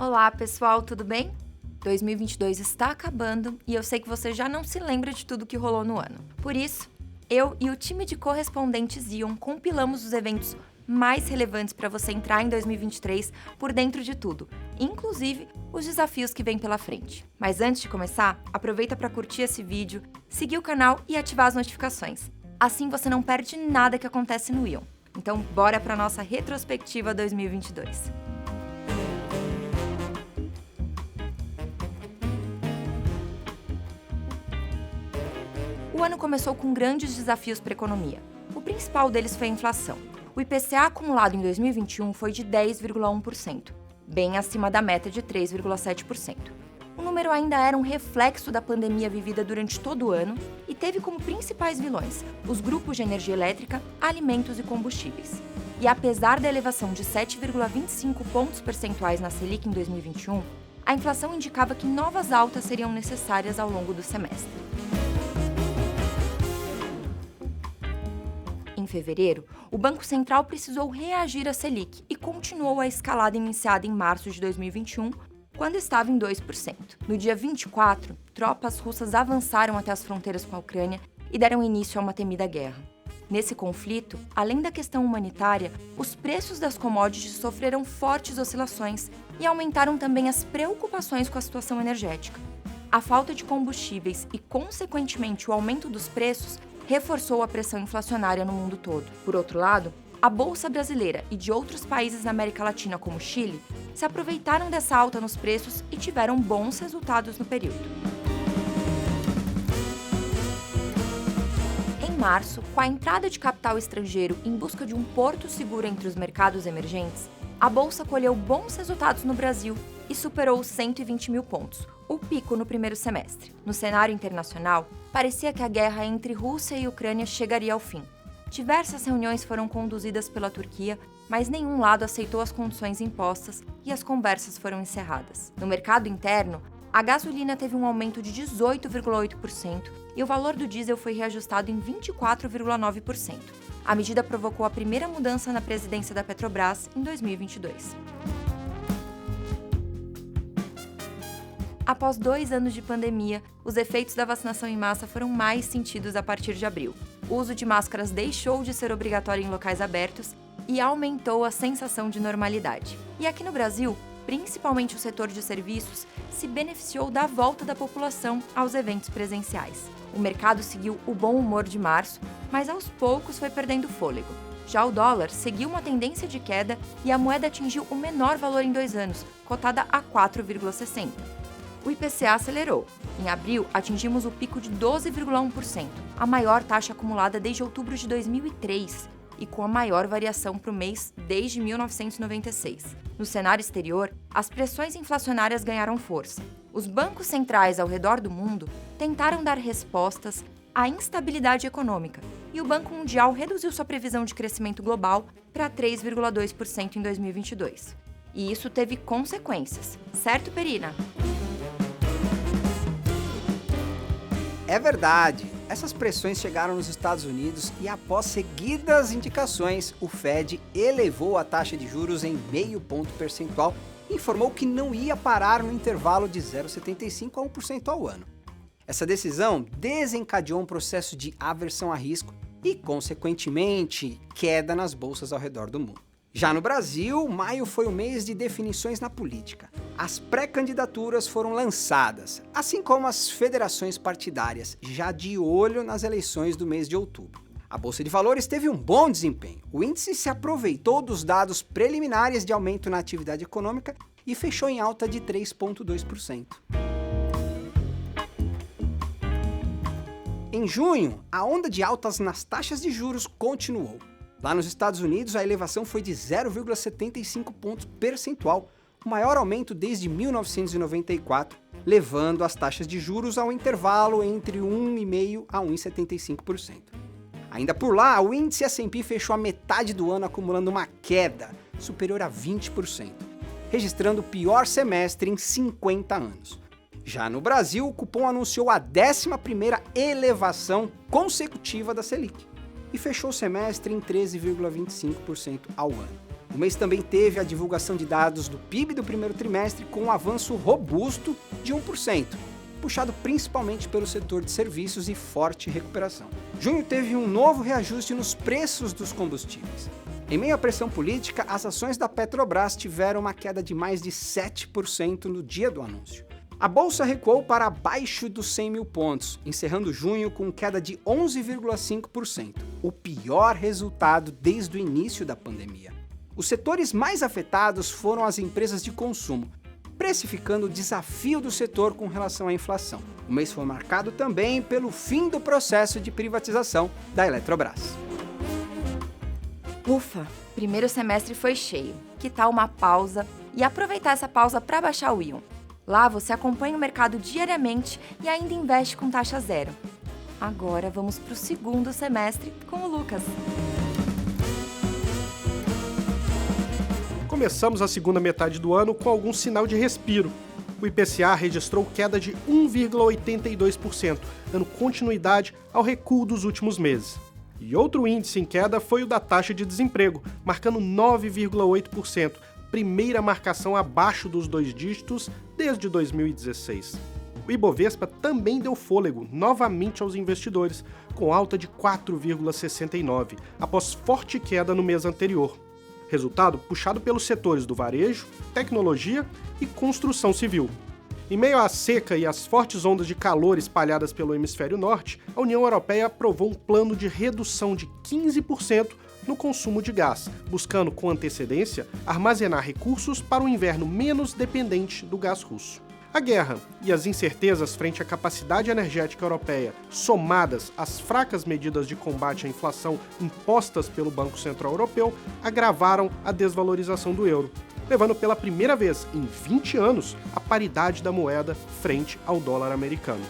Olá, pessoal, tudo bem? 2022 está acabando e eu sei que você já não se lembra de tudo que rolou no ano. Por isso, eu e o time de correspondentes Ion compilamos os eventos mais relevantes para você entrar em 2023 por dentro de tudo, inclusive os desafios que vêm pela frente. Mas antes de começar, aproveita para curtir esse vídeo, seguir o canal e ativar as notificações. Assim você não perde nada que acontece no Ion. Então, bora para nossa retrospectiva 2022. O ano começou com grandes desafios para a economia. O principal deles foi a inflação. O IPCA acumulado em 2021 foi de 10,1%, bem acima da meta de 3,7%. O número ainda era um reflexo da pandemia vivida durante todo o ano e teve como principais vilões os grupos de energia elétrica, alimentos e combustíveis. E apesar da elevação de 7,25 pontos percentuais na Selic em 2021, a inflação indicava que novas altas seriam necessárias ao longo do semestre. Em fevereiro, o Banco Central precisou reagir à Selic e continuou a escalada iniciada em março de 2021, quando estava em 2%. No dia 24, tropas russas avançaram até as fronteiras com a Ucrânia e deram início a uma temida guerra. Nesse conflito, além da questão humanitária, os preços das commodities sofreram fortes oscilações e aumentaram também as preocupações com a situação energética. A falta de combustíveis e, consequentemente, o aumento dos preços reforçou a pressão inflacionária no mundo todo. Por outro lado, a Bolsa Brasileira e de outros países da América Latina, como o Chile, se aproveitaram dessa alta nos preços e tiveram bons resultados no período. Em março, com a entrada de capital estrangeiro em busca de um porto seguro entre os mercados emergentes, a Bolsa colheu bons resultados no Brasil e superou os 120 mil pontos, o pico no primeiro semestre. No cenário internacional, parecia que a guerra entre Rússia e Ucrânia chegaria ao fim. Diversas reuniões foram conduzidas pela Turquia, mas nenhum lado aceitou as condições impostas e as conversas foram encerradas. No mercado interno, a gasolina teve um aumento de 18,8% e o valor do diesel foi reajustado em 24,9%. A medida provocou a primeira mudança na presidência da Petrobras em 2022. Após 2 anos de pandemia, os efeitos da vacinação em massa foram mais sentidos a partir de abril. O uso de máscaras deixou de ser obrigatório em locais abertos e aumentou a sensação de normalidade. E aqui no Brasil, principalmente o setor de serviços, se beneficiou da volta da população aos eventos presenciais. O mercado seguiu o bom humor de março, mas aos poucos foi perdendo fôlego. Já o dólar seguiu uma tendência de queda e a moeda atingiu o menor valor em 2 anos, cotada a 4,60. O IPCA acelerou. Em abril, atingimos o pico de 12,1%, a maior taxa acumulada desde outubro de 2003 e com a maior variação para o mês desde 1996. No cenário exterior, as pressões inflacionárias ganharam força. Os bancos centrais ao redor do mundo tentaram dar respostas à instabilidade econômica e o Banco Mundial reduziu sua previsão de crescimento global para 3,2% em 2022. E isso teve consequências, certo, Perina? É verdade, essas pressões chegaram nos Estados Unidos e após seguidas indicações, o Fed elevou a taxa de juros em 0,5 ponto percentual e informou que não ia parar no intervalo de 0,75% a 1% ao ano. Essa decisão desencadeou um processo de aversão a risco e, consequentemente, queda nas bolsas ao redor do mundo. Já no Brasil, maio foi o mês de definições na política. As pré-candidaturas foram lançadas, assim como as federações partidárias, já de olho nas eleições do mês de outubro. A Bolsa de Valores teve um bom desempenho. O índice se aproveitou dos dados preliminares de aumento na atividade econômica e fechou em alta de 3,2%. Em junho, a onda de altas nas taxas de juros continuou. Lá nos Estados Unidos, a elevação foi de 0,75 pontos percentual, o maior aumento desde 1994, levando as taxas de juros ao intervalo entre 1,5% a 1,75%. Ainda por lá, o índice S&P fechou a metade do ano acumulando uma queda superior a 20%, registrando o pior semestre em 50 anos. Já no Brasil, o cupom anunciou a 11ª elevação consecutiva da Selic e fechou o semestre em 13,25% ao ano. O mês também teve a divulgação de dados do PIB do primeiro trimestre com um avanço robusto de 1%, puxado principalmente pelo setor de serviços e forte recuperação. Junho teve um novo reajuste nos preços dos combustíveis. Em meio à pressão política, as ações da Petrobras tiveram uma queda de mais de 7% no dia do anúncio. A bolsa recuou para abaixo dos 100 mil pontos, encerrando junho com queda de 11,5%, o pior resultado desde o início da pandemia. Os setores mais afetados foram as empresas de consumo, precificando o desafio do setor com relação à inflação. O mês foi marcado também pelo fim do processo de privatização da Eletrobras. Ufa, primeiro semestre foi cheio. Que tal uma pausa e aproveitar essa pausa para baixar o Ion? Lá você acompanha o mercado diariamente e ainda investe com taxa zero. Agora vamos para o segundo semestre com o Lucas. Começamos a segunda metade do ano com algum sinal de respiro. O IPCA registrou queda de 1,82%, dando continuidade ao recuo dos últimos meses. E outro índice em queda foi o da taxa de desemprego, marcando 9,8%, primeira marcação abaixo dos 2 dígitos desde 2016. O Ibovespa também deu fôlego novamente aos investidores, com alta de 4,69%, após forte queda no mês anterior. Resultado puxado pelos setores do varejo, tecnologia e construção civil. Em meio à seca e às fortes ondas de calor espalhadas pelo hemisfério norte, a União Europeia aprovou um plano de redução de 15% no consumo de gás, buscando com antecedência armazenar recursos para um inverno menos dependente do gás russo. A guerra e as incertezas frente à capacidade energética europeia, somadas às fracas medidas de combate à inflação impostas pelo Banco Central Europeu, agravaram a desvalorização do euro, levando pela primeira vez em 20 anos a paridade da moeda frente ao dólar americano.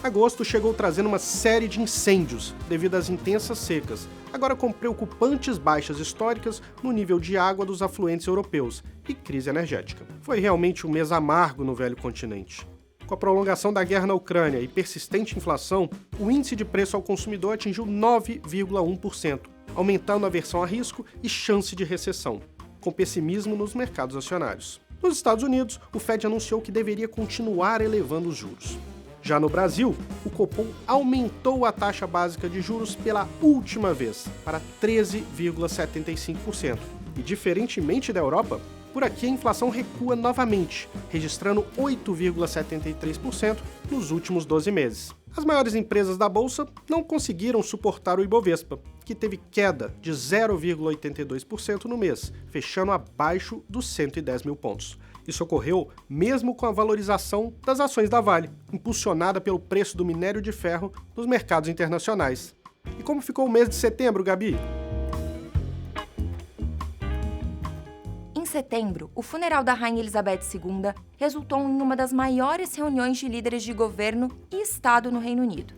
Agosto chegou trazendo uma série de incêndios devido às intensas secas, agora com preocupantes baixas históricas no nível de água dos afluentes europeus e crise energética. Foi realmente um mês amargo no velho continente. Com a prolongação da guerra na Ucrânia e persistente inflação, o índice de preço ao consumidor atingiu 9,1%, aumentando a aversão a risco e chance de recessão, com pessimismo nos mercados acionários. Nos Estados Unidos, o Fed anunciou que deveria continuar elevando os juros. Já no Brasil, o Copom aumentou a taxa básica de juros pela última vez, para 13,75%. E, diferentemente da Europa, por aqui a inflação recua novamente, registrando 8,73% nos últimos 12 meses. As maiores empresas da Bolsa não conseguiram suportar o Ibovespa, que teve queda de 0,82% no mês, fechando abaixo dos 110 mil pontos. Isso ocorreu mesmo com a valorização das ações da Vale, impulsionada pelo preço do minério de ferro nos mercados internacionais. E como ficou o mês de setembro, Gabi? Em setembro, o funeral da Rainha Elizabeth II resultou em uma das maiores reuniões de líderes de governo e Estado no Reino Unido.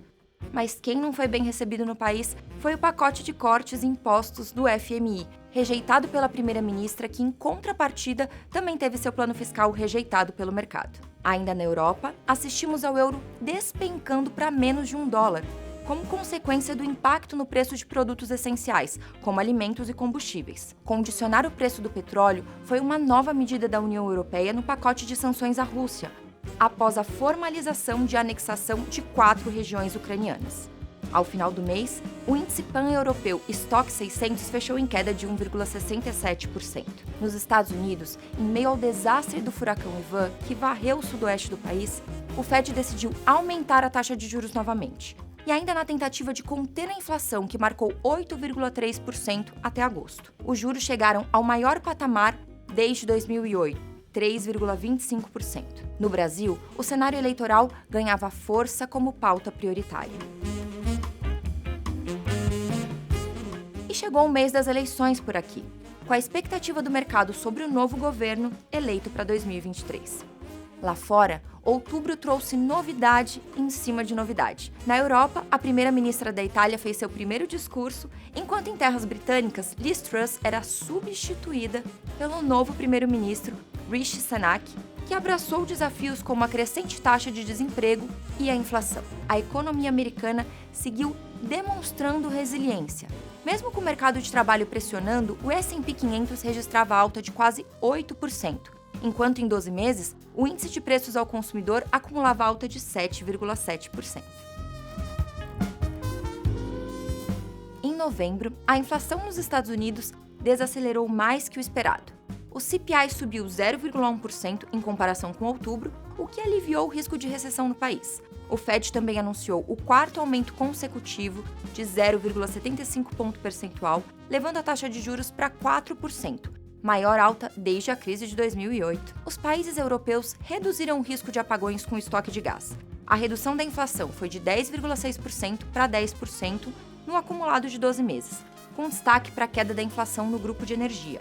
Mas quem não foi bem recebido no país foi o pacote de cortes impostos do FMI, rejeitado pela primeira-ministra, que, em contrapartida, também teve seu plano fiscal rejeitado pelo mercado. Ainda na Europa, assistimos ao euro despencando para menos de $1, como consequência do impacto no preço de produtos essenciais, como alimentos e combustíveis. Condicionar o preço do petróleo foi uma nova medida da União Europeia no pacote de sanções à Rússia, após a formalização de anexação de 4 regiões ucranianas. Ao final do mês, o índice pan-europeu Stoxx 600 fechou em queda de 1,67%. Nos Estados Unidos, em meio ao desastre do furacão Ivan, que varreu o sudoeste do país, o Fed decidiu aumentar a taxa de juros novamente. E ainda na tentativa de conter a inflação, que marcou 8,3% até agosto. Os juros chegaram ao maior patamar desde 2008, 3,25%. No Brasil, o cenário eleitoral ganhava força como pauta prioritária. E chegou o mês das eleições por aqui, com a expectativa do mercado sobre o novo governo eleito para 2023. Lá fora, outubro trouxe novidade em cima de novidade. Na Europa, a primeira-ministra da Itália fez seu primeiro discurso, enquanto em terras britânicas, Liz Truss era substituída pelo novo primeiro-ministro, Rishi Sunak, que abraçou desafios como a crescente taxa de desemprego e a inflação. A economia americana seguiu demonstrando resiliência. Mesmo com o mercado de trabalho pressionando, o S&P 500 registrava alta de quase 8%, enquanto em 12 meses, o índice de preços ao consumidor acumulava alta de 7,7%. Em novembro, a inflação nos Estados Unidos desacelerou mais que o esperado. O CPI subiu 0,1% em comparação com outubro, o que aliviou o risco de recessão no país. O Fed também anunciou o quarto aumento consecutivo de 0,75 ponto percentual, levando a taxa de juros para 4%, maior alta desde a crise de 2008. Os países europeus reduziram o risco de apagões com o estoque de gás. A redução da inflação foi de 10,6% para 10% no acumulado de 12 meses, com destaque para a queda da inflação no grupo de energia.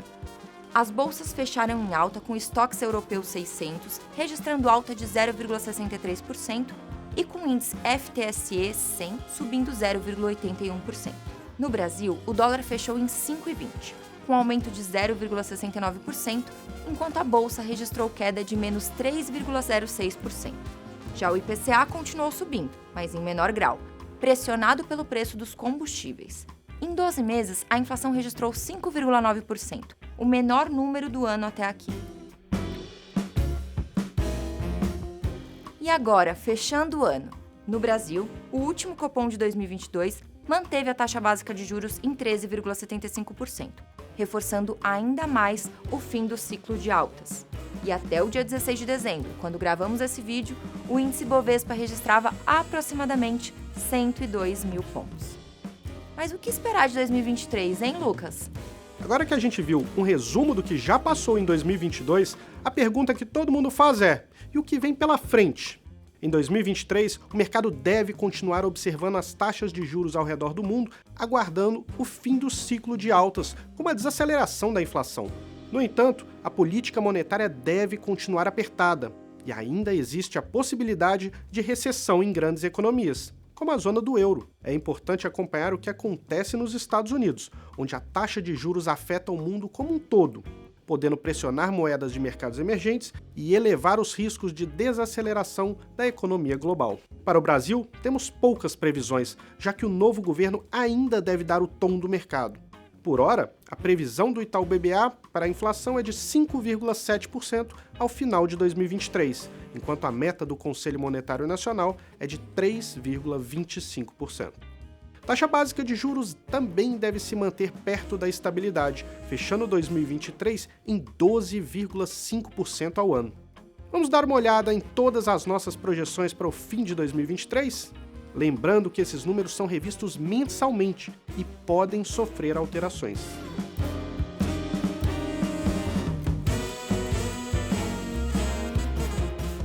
As bolsas fecharam em alta com o estoque europeu 600, registrando alta de 0,63%, e com o índice FTSE 100 subindo 0,81%. No Brasil, o dólar fechou em 5,20, com aumento de 0,69%, enquanto a bolsa registrou queda de menos 3,06%. Já o IPCA continuou subindo, mas em menor grau, pressionado pelo preço dos combustíveis. Em 12 meses, a inflação registrou 5,9%, o menor número do ano até aqui. E agora, fechando o ano. No Brasil, o último Copom de 2022 manteve a taxa básica de juros em 13,75%, reforçando ainda mais o fim do ciclo de altas. E até o dia 16 de dezembro, quando gravamos esse vídeo, o índice Bovespa registrava aproximadamente 102 mil pontos. Mas o que esperar de 2023, hein, Lucas? Agora que a gente viu um resumo do que já passou em 2022, a pergunta que todo mundo faz é: e o que vem pela frente? Em 2023, o mercado deve continuar observando as taxas de juros ao redor do mundo, aguardando o fim do ciclo de altas, com uma desaceleração da inflação. No entanto, a política monetária deve continuar apertada, e ainda existe a possibilidade de recessão em grandes economias, como a zona do euro. É importante acompanhar o que acontece nos Estados Unidos, onde a taxa de juros afeta o mundo como um todo, podendo pressionar moedas de mercados emergentes e elevar os riscos de desaceleração da economia global. Para o Brasil, temos poucas previsões, já que o novo governo ainda deve dar o tom do mercado. Por hora, a previsão do Itaú BBA para a inflação é de 5,7% ao final de 2023, enquanto a meta do Conselho Monetário Nacional é de 3,25%. Taxa básica de juros também deve se manter perto da estabilidade, fechando 2023 em 12,5% ao ano. Vamos dar uma olhada em todas as nossas projeções para o fim de 2023? Lembrando que esses números são revistos mensalmente e podem sofrer alterações.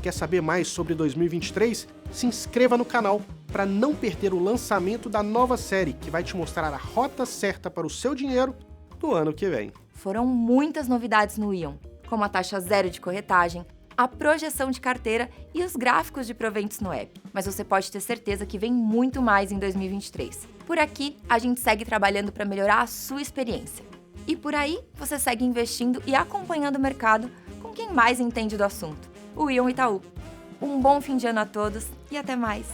Quer saber mais sobre 2023? Se inscreva no canal para não perder o lançamento da nova série que vai te mostrar a rota certa para o seu dinheiro no ano que vem. Foram muitas novidades no Ion, como a taxa zero de corretagem, a projeção de carteira e os gráficos de proventos no app. Mas você pode ter certeza que vem muito mais em 2023. Por aqui, a gente segue trabalhando para melhorar a sua experiência. E por aí, você segue investindo e acompanhando o mercado com quem mais entende do assunto, o Ion Itaú. Um bom fim de ano a todos e até mais!